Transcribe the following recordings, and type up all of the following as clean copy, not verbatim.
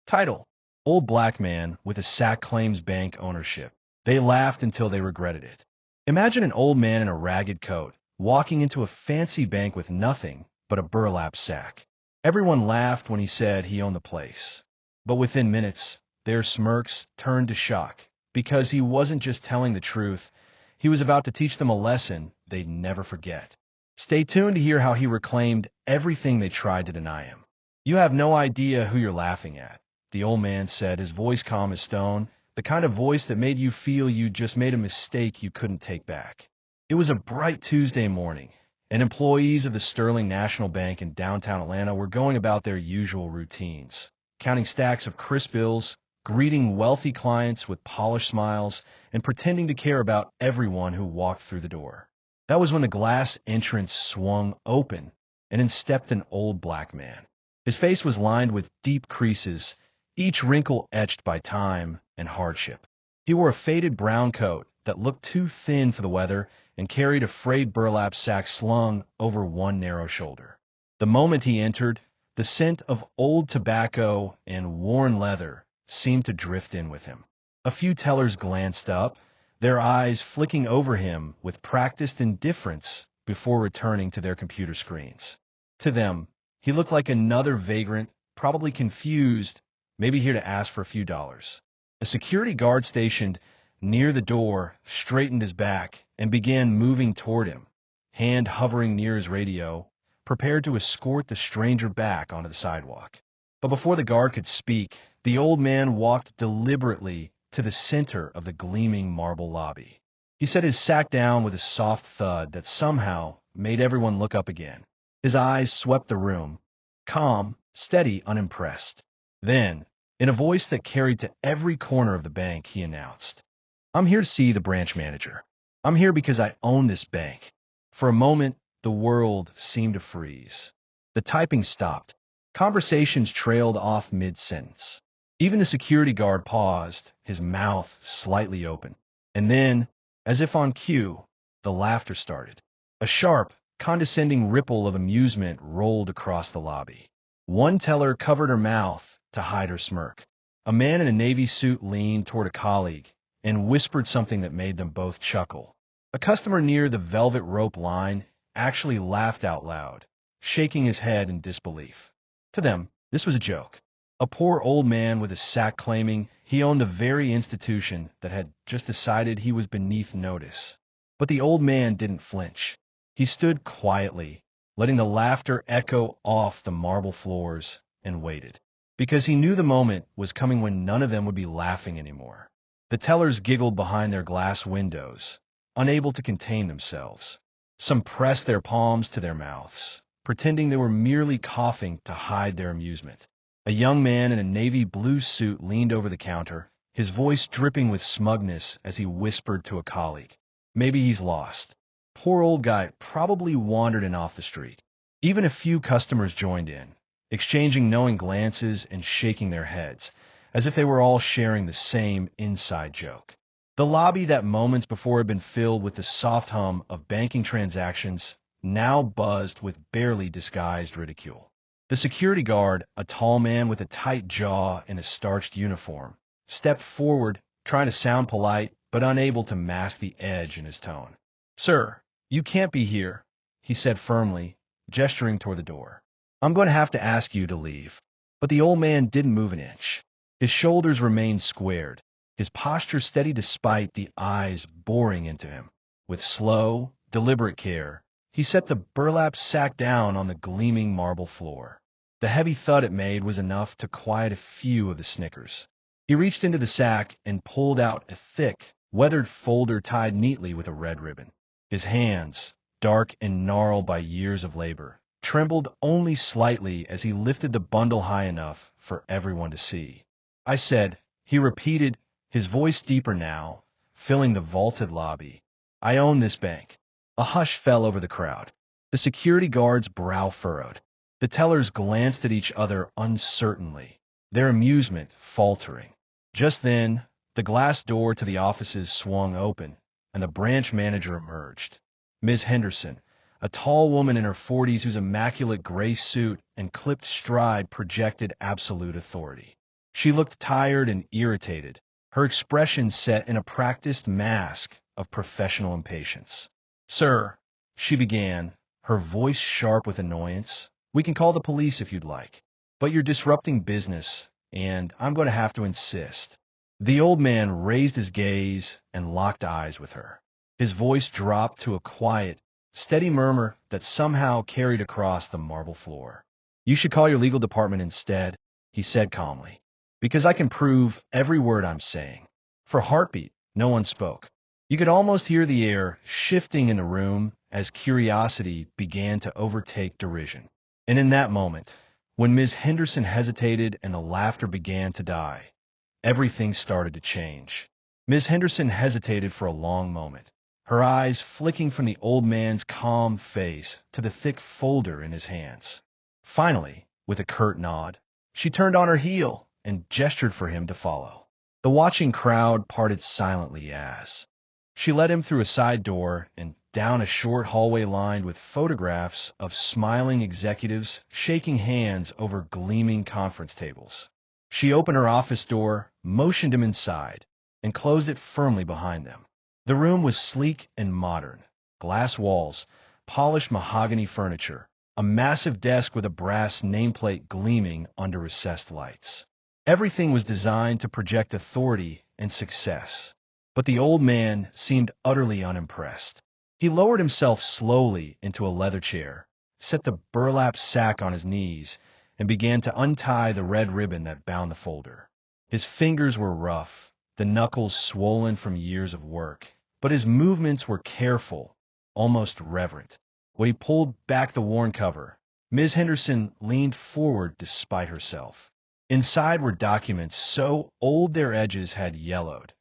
Title: Old Black Man with a Sack Claims Bank Ownership. They laughed until they regretted it. Imagine an old man in a ragged coat, walking into a fancy bank with nothing but a burlap sack. Everyone laughed when he said he owned the place. But within minutes, their smirks turned to shock, because he wasn't just telling the truth, he was about to teach them a lesson they'd never forget. Stay tuned to hear how he reclaimed everything they tried to deny him. You have no idea who you're laughing at, the old man said, his voice calm as stone, the kind of voice that made you feel you just made a mistake you couldn't take back. It was a bright Tuesday morning, and employees of the Sterling National Bank in downtown Atlanta were going about their usual routines, counting stacks of crisp bills, greeting wealthy clients with polished smiles, and pretending to care about everyone who walked through the door. That was when the glass entrance swung open, and in stepped an old black man. His face was lined with deep creases, each wrinkle etched by time and hardship. He wore a faded brown coat that looked too thin for the weather and carried a frayed burlap sack slung over one narrow shoulder. The moment he entered, the scent of old tobacco and worn leather seemed to drift in with him. A few tellers glanced up, their eyes flicking over him with practiced indifference before returning to their computer screens. To them, he looked like another vagrant, probably confused, maybe here to ask for a few dollars. A security guard stationed near the door straightened his back and began moving toward him, hand hovering near his radio, prepared to escort the stranger back onto the sidewalk. But before the guard could speak, the old man walked deliberately to the center of the gleaming marble lobby. He set his sack down with a soft thud that somehow made everyone look up again. His eyes swept the room, calm, steady, unimpressed. Then, in a voice that carried to every corner of the bank, he announced, "I'm here to see the branch manager. I'm here because I own this bank." For a moment, the world seemed to freeze. The typing stopped. Conversations trailed off mid-sentence. Even the security guard paused, his mouth slightly open. And then, as if on cue, the laughter started. A sharp, condescending ripple of amusement rolled across the lobby. One teller covered her mouth to hide her smirk. A man in a navy suit leaned toward a colleague and whispered something that made them both chuckle. A customer near the velvet rope line actually laughed out loud, shaking his head in disbelief. To them, this was a joke. A poor old man with a sack claiming he owned the very institution that had just decided he was beneath notice. But the old man didn't flinch. He stood quietly, letting the laughter echo off the marble floors, and waited. Because he knew the moment was coming when none of them would be laughing anymore. The tellers giggled behind their glass windows, unable to contain themselves. Some pressed their palms to their mouths, pretending they were merely coughing to hide their amusement. A young man in a navy blue suit leaned over the counter, his voice dripping with smugness as he whispered to a colleague, "Maybe he's lost. Poor old guy probably wandered in off the street." Even a few customers joined in, exchanging knowing glances and shaking their heads, as if they were all sharing the same inside joke. The lobby that moments before had been filled with the soft hum of banking transactions now buzzed with barely disguised ridicule. The security guard, a tall man with a tight jaw and a starched uniform, stepped forward, trying to sound polite, but unable to mask the edge in his tone. "Sir, you can't be here," he said firmly, gesturing toward the door. "I'm going to have to ask you to leave." But the old man didn't move an inch. His shoulders remained squared, his posture steady despite the eyes boring into him. With slow, deliberate care, he set the burlap sack down on the gleaming marble floor. The heavy thud it made was enough to quiet a few of the snickers. He reached into the sack and pulled out a thick, weathered folder tied neatly with a red ribbon. His hands, dark and gnarled by years of labor, trembled only slightly as he lifted the bundle high enough for everyone to see. "I said," he repeated, his voice deeper now, filling the vaulted lobby, "I own this bank." A hush fell over the crowd. The security guard's brow furrowed. The tellers glanced at each other uncertainly, their amusement faltering. Just then, the glass door to the offices swung open, and the branch manager emerged. Ms. Henderson, a tall woman in her 40s whose immaculate gray suit and clipped stride projected absolute authority. She looked tired and irritated, her expression set in a practiced mask of professional impatience. "Sir," she began, her voice sharp with annoyance, "we can call the police if you'd like, but you're disrupting business, and I'm going to have to insist." The old man raised his gaze and locked eyes with her. His voice dropped to a quiet, steady murmur that somehow carried across the marble floor. "You should call your legal department instead," he said calmly, "because I can prove every word I'm saying." For a heartbeat, no one spoke. You could almost hear the air shifting in the room as curiosity began to overtake derision. And in that moment, when Ms. Henderson hesitated and the laughter began to die, everything started to change. Ms. Henderson hesitated for a long moment, her eyes flicking from the old man's calm face to the thick folder in his hands. Finally, with a curt nod, she turned on her heel and gestured for him to follow. The watching crowd parted silently as she led him through a side door and down a short hallway lined with photographs of smiling executives shaking hands over gleaming conference tables. She opened her office door, motioned him inside, and closed it firmly behind them. The room was sleek and modern. Glass walls, polished mahogany furniture, a massive desk with a brass nameplate gleaming under recessed lights. Everything was designed to project authority and success. But the old man seemed utterly unimpressed. He lowered himself slowly into a leather chair, set the burlap sack on his knees, and began to untie the red ribbon that bound the folder. His fingers were rough, the knuckles swollen from years of work, but his movements were careful, almost reverent. When he pulled back the worn cover, Ms. Henderson leaned forward despite herself. Inside were documents so old their edges had yellowed.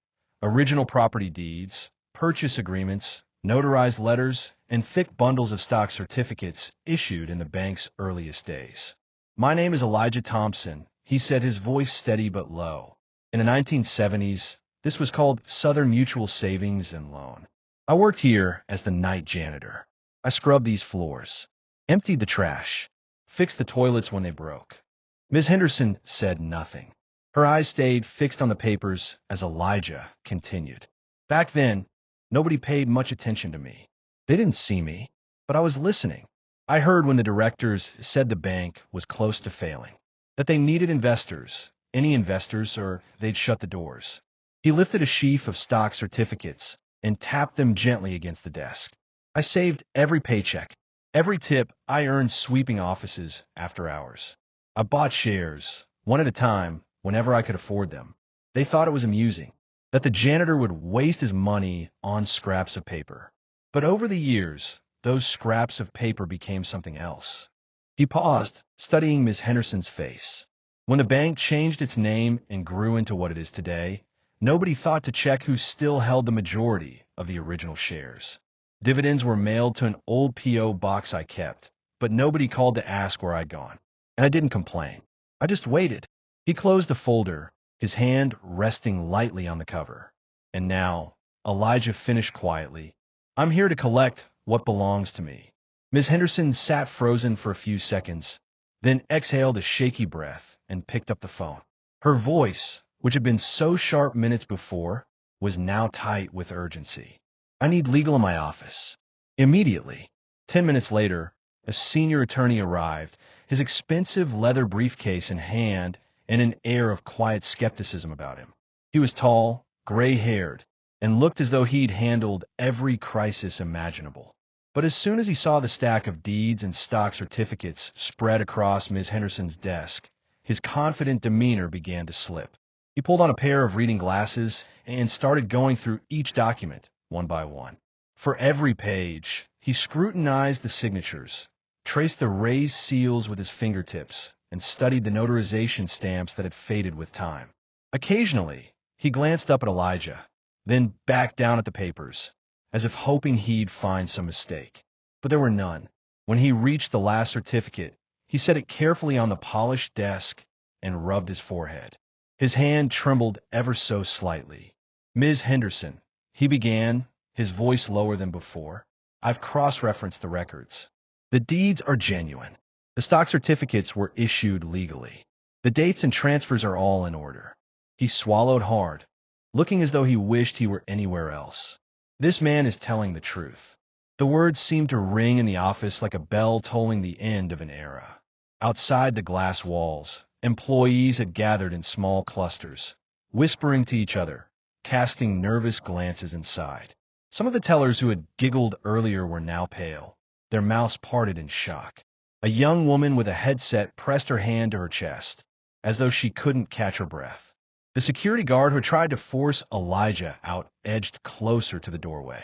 Original property deeds, purchase agreements, notarized letters, and thick bundles of stock certificates issued in the bank's earliest days. "My name is Elijah Thompson," he said, his voice steady but low. "In the 1970s, this was called Southern Mutual Savings and Loan. I worked here as the night janitor. I scrubbed these floors, emptied the trash, fixed the toilets when they broke." Ms. Henderson said nothing. Her eyes stayed fixed on the papers as Elijah continued. "Back then, nobody paid much attention to me. They didn't see me, but I was listening. I heard when the directors said the bank was close to failing, that they needed investors, any investors, or they'd shut the doors." He lifted a sheaf of stock certificates and tapped them gently against the desk. "I saved every paycheck, every tip I earned sweeping offices after hours. I bought shares, one at a time, whenever I could afford them. They thought it was amusing, that the janitor would waste his money on scraps of paper. But over the years, those scraps of paper became something else." He paused, studying Miss Henderson's face. "When the bank changed its name and grew into what it is today, nobody thought to check who still held the majority of the original shares. Dividends were mailed to an old P.O. box I kept, but nobody called to ask where I'd gone. And I didn't complain. I just waited." He closed the folder, his hand resting lightly on the cover. "And now," Elijah finished quietly, "I'm here to collect what belongs to me." Ms. Henderson sat frozen for a few seconds, then exhaled a shaky breath and picked up the phone. Her voice, which had been so sharp minutes before, was now tight with urgency. "I need legal in my office. Immediately." 10 minutes later, a senior attorney arrived, his expensive leather briefcase in hand and an air of quiet skepticism about him. He was tall, gray-haired, and looked as though he'd handled every crisis imaginable. But as soon as he saw the stack of deeds and stock certificates spread across Ms. Henderson's desk, his confident demeanor began to slip. He pulled on a pair of reading glasses and started going through each document, one by one. For every page, he scrutinized the signatures, traced the raised seals with his fingertips, and studied the notarization stamps that had faded with time. Occasionally, he glanced up at Elijah, then back down at the papers, as if hoping he'd find some mistake. But there were none. When he reached the last certificate, he set it carefully on the polished desk and rubbed his forehead. His hand trembled ever so slightly. "Ms. Henderson," he began, his voice lower than before, "I've cross-referenced the records. The deeds are genuine. The stock certificates were issued legally. The dates and transfers are all in order. He swallowed hard, looking as though he wished he were anywhere else. This man is telling the truth. The words seemed to ring in the office like a bell tolling the end of an era. Outside the glass walls, employees had gathered in small clusters, whispering to each other, casting nervous glances inside. Some of the tellers who had giggled earlier were now pale, their mouths parted in shock. A young woman with a headset pressed her hand to her chest, as though she couldn't catch her breath. The security guard who tried to force Elijah out edged closer to the doorway.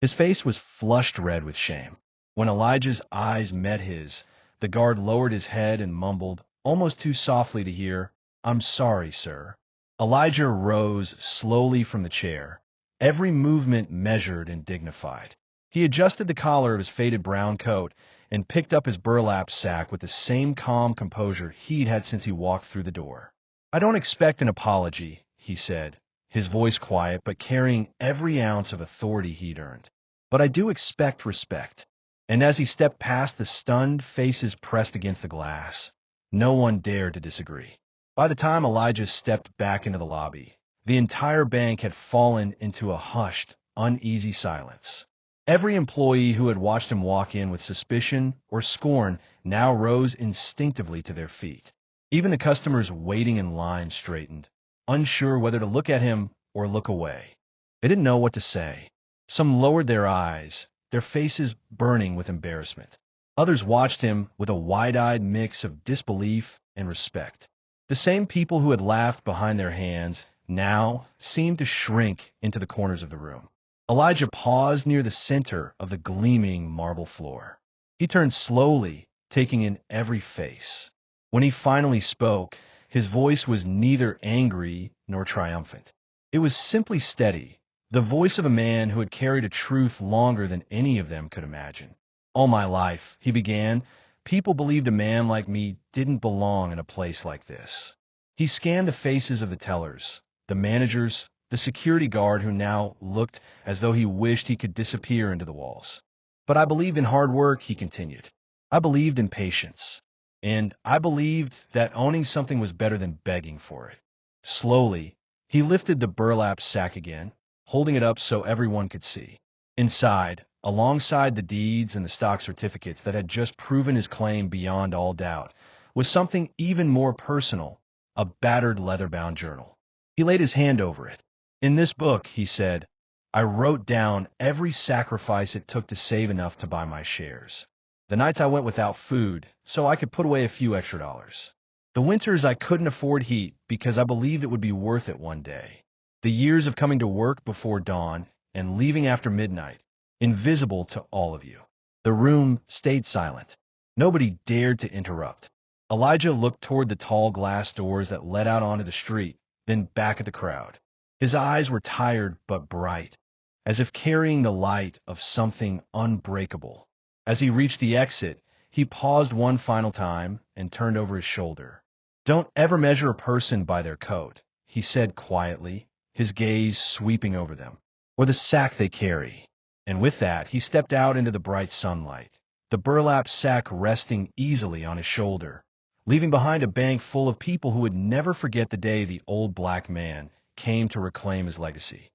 His face was flushed red with shame. When Elijah's eyes met his, the guard lowered his head and mumbled, almost too softly to hear, "I'm sorry, sir." Elijah rose slowly from the chair, every movement measured and dignified. He adjusted the collar of his faded brown coat and picked up his burlap sack with the same calm composure he'd had since he walked through the door. "I don't expect an apology," he said, his voice quiet but carrying every ounce of authority he'd earned. "But I do expect respect." And as he stepped past the stunned faces pressed against the glass, no one dared to disagree. By the time Elijah stepped back into the lobby, the entire bank had fallen into a hushed, uneasy silence. Every employee who had watched him walk in with suspicion or scorn now rose instinctively to their feet. Even the customers waiting in line straightened, unsure whether to look at him or look away. They didn't know what to say. Some lowered their eyes, their faces burning with embarrassment. Others watched him with a wide-eyed mix of disbelief and respect. The same people who had laughed behind their hands now seemed to shrink into the corners of the room. Elijah paused near the center of the gleaming marble floor. He turned slowly, taking in every face. When he finally spoke, his voice was neither angry nor triumphant. It was simply steady, the voice of a man who had carried a truth longer than any of them could imagine. "All my life," he began, "people believed a man like me didn't belong in a place like this." He scanned the faces of the tellers, the managers, the security guard who now looked as though he wished he could disappear into the walls. "But I believed in hard work," he continued. "I believed in patience. And I believed that owning something was better than begging for it." Slowly, he lifted the burlap sack again, holding it up so everyone could see. Inside, alongside the deeds and the stock certificates that had just proven his claim beyond all doubt, was something even more personal, a battered leather-bound journal. He laid his hand over it. "In this book," he said, "I wrote down every sacrifice it took to save enough to buy my shares. The nights I went without food, so I could put away a few extra dollars. The winters I couldn't afford heat because I believed it would be worth it one day. The years of coming to work before dawn and leaving after midnight, invisible to all of you." The room stayed silent. Nobody dared to interrupt. Elijah looked toward the tall glass doors that led out onto the street, then back at the crowd. His eyes were tired but bright, as if carrying the light of something unbreakable. As he reached the exit, he paused one final time and turned over his shoulder. "Don't ever measure a person by their coat," he said quietly, his gaze sweeping over them, "or the sack they carry." And with that, he stepped out into the bright sunlight, the burlap sack resting easily on his shoulder, leaving behind a bank full of people who would never forget the day the old black man came to reclaim his legacy.